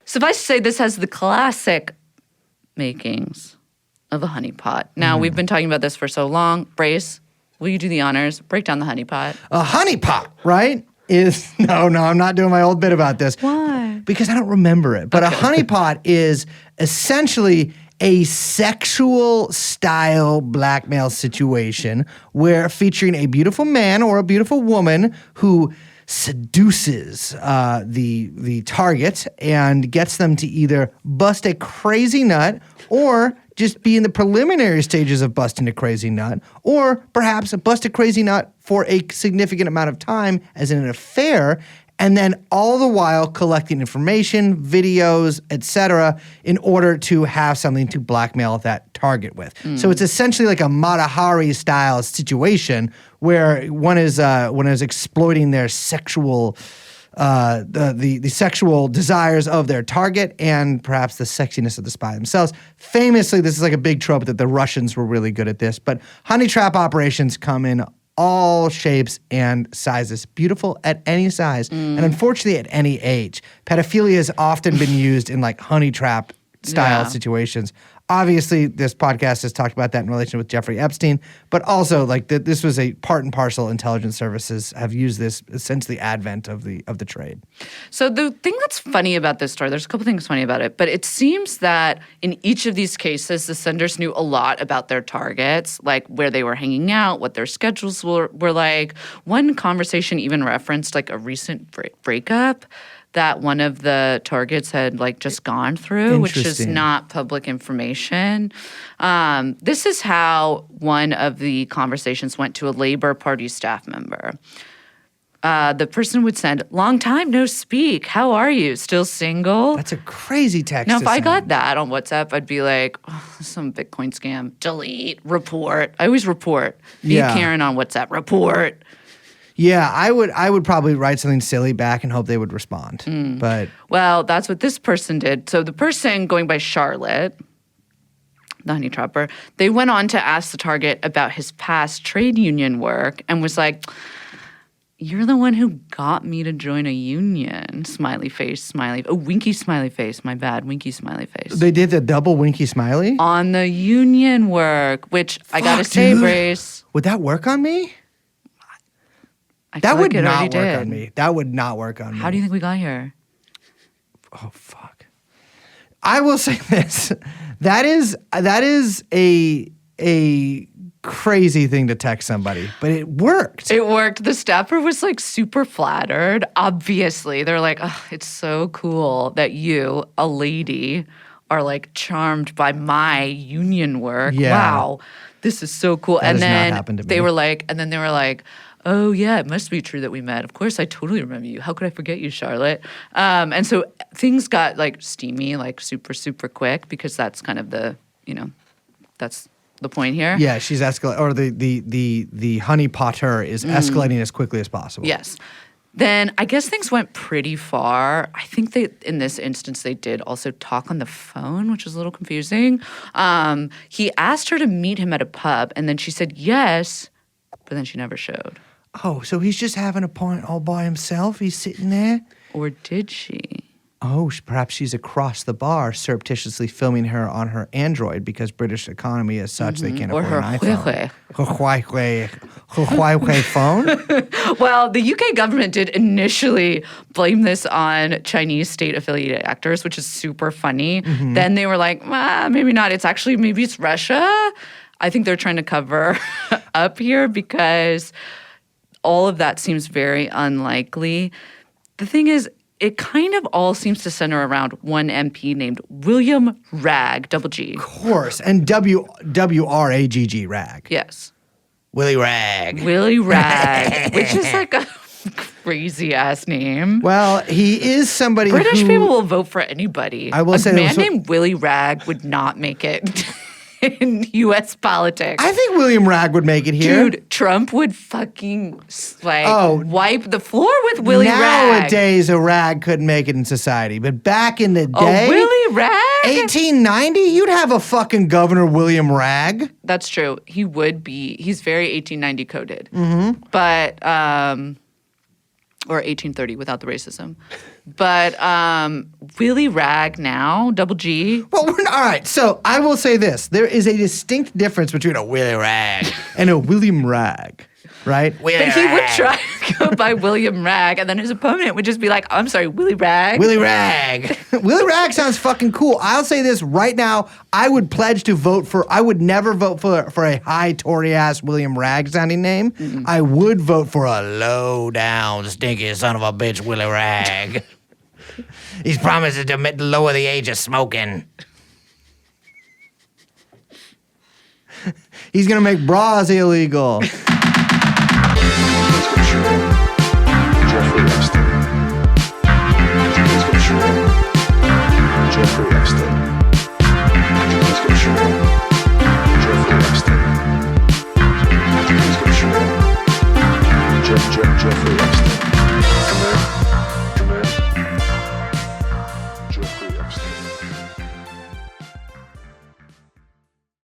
Suffice to say, this has the classic makings of a honeypot. Now, we've been talking about this for so long. Brace, will you do the honors? Break down the honeypot. A honeypot, right? No, I'm not doing my old bit about this. Why? Because I don't remember it. But a honeypot is essentially a sexual style blackmail situation where featuring a beautiful man or a beautiful woman who seduces the target and gets them to either bust a crazy nut or just be in the preliminary stages of busting a crazy nut, or perhaps bust a crazy nut for a significant amount of time as in an affair, and then all the while collecting information, videos, etc., in order to have something to blackmail that target with. So it's essentially like a Mata Hari style situation where one is exploiting their sexual the sexual desires of their target and perhaps the sexiness of the spy themselves. Famously, this is like a big trope that the Russians were really good at this, but honey trap operations come in all shapes and sizes, beautiful at any size, and unfortunately at any age. Pedophilia has often been used in like honey trap style situations. Obviously, this podcast has talked about that in relation with Jeffrey Epstein, but also like this was a part and parcel. Intelligence services have used this since the advent of the trade. So the thing that's funny about this story, there's a couple things funny about it, but it seems that in each of these cases, the senders knew a lot about their targets, like where they were hanging out, what their schedules were like. One conversation even referenced like a recent breakup that one of the targets had like just gone through, which is not public information. This is how one of the conversations went to a Labor Party staff member. The person would send, "Long time no speak. How are you? Still single?" That's a crazy text. Now, if I got that on WhatsApp, I'd be like, some Bitcoin scam. Delete, report. I always report. Be Karen on WhatsApp, report. Yeah, I would probably write something silly back and hope they would respond. But well, that's what this person did. So the person going by Charlotte, the honey trapper, they went on to ask the target about his past trade union work and was like, "You're the one who got me to join a union." Smiley face, smiley. Oh, winky smiley face. My bad. Winky smiley face. They did the double winky smiley? On the union work, which I gotta say, Brace. Would that work on me? That would not work on me. That would not work on me. How do you think we got here? Oh, fuck. I will say this. That is a crazy thing to text somebody, but it worked. It worked. The staffer was like super flattered. Obviously, they're like, "Oh, it's so cool that you, a lady, are like charmed by my union work. Yeah. Wow, this is so cool." That and has not then happened to me. they were like, "Oh yeah, it must be true that we met. Of course, I totally remember you. How could I forget you, Charlotte?" And so things got like steamy, like super, super quick because that's kind of the, that's the point here. Yeah, she's escalating, or the honey potter is escalating as quickly as possible. Yes. Then I guess things went pretty far. I think in this instance, they did also talk on the phone, which was a little confusing. He asked her to meet him at a pub, and then she said yes, but then she never showed. Oh, so he's just having a pint all by himself? He's sitting there? Or did she? Oh, perhaps she's across the bar surreptitiously filming her on her Android because British economy is such they can't Or afford her an iPhone. Her Huawei phone? Well, the UK government did initially blame this on Chinese state-affiliated actors, which is super funny. Then they were like, maybe not. Maybe it's Russia. I think they're trying to cover up here because all of that seems very unlikely. The thing is, it kind of all seems to center around one MP named William Ragg, double G. Of course. And W-R-A-G-G, Ragg. Yes. Willie Ragg. Willie Ragg, which is like a crazy-ass name. Well, he is somebody British people will vote for anybody. I will say a man named Willie Ragg would not make it in U.S. politics. I think William Ragg would make it here. Dude, Trump would fucking wipe the floor with Willie Ragg. Nowadays, a rag couldn't make it in society. But back in the day, Willie Ragg? 1890, you'd have a fucking Governor William Ragg. That's true. He would be. He's very 1890 coded. But or 1830 without the racism. But Willie Rag now, double G. Well, all right. So I will say this: there is a distinct difference between a Willie Rag and a William Rag, right? But he would try to go by William Rag, and then his opponent would just be like, I'm sorry, Willie Rag. Willie Rag. Willie Rag sounds fucking cool. I'll say this right now. I would pledge to vote for, I would never vote for a high Tory-ass William Rag sounding name. Mm-mm. I would vote for a low-down, stinky son of a bitch Willie Rag. He's promised to lower the age of smoking. He's going to make bras illegal. Jeffrey Epstein.